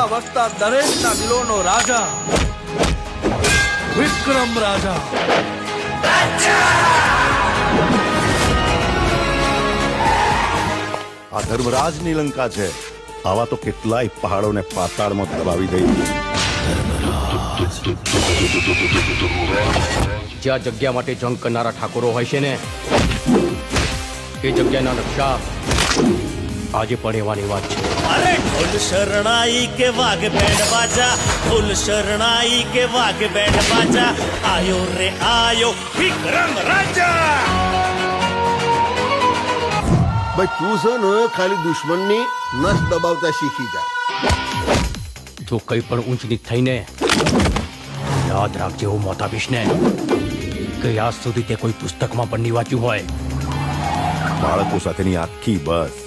ધરતીમાં વસતા દરેકના દિલોનો રાજા વિક્રમ રાજા. આ ધર્મરાજની લંકા છે. આવા તો કેટલાય પહાડોને પાતાળમાં દબાવી દઈ. જ્યાં જગ્યા માટે જંગ કરનારા ઠાકોરો હોય છે ને, એ જગ્યાના નકશા આજે પણ એવાની વાત છે. અરે ઢોલ શરણાઈ કે વાઘ બેન્ડ બાજા, ઢોલ શરણાઈ કે વાઘ બેન્ડ બાજા, આયો રે આયો વિક્રમ રાજા. ભાઈ તું છે ને ખાલી દુશ્મનની નસ દબાવતા શીખી જા. જો કઈ પણ ઊંચ નીચ થઈને યાદ રાખજે, હું મોત આપીશ ને કે આજ સુધી તે કોઈ પુસ્તકમાં પણ નહીં વાંચ્યું હોય. બાળકો સાથેની આખી બસ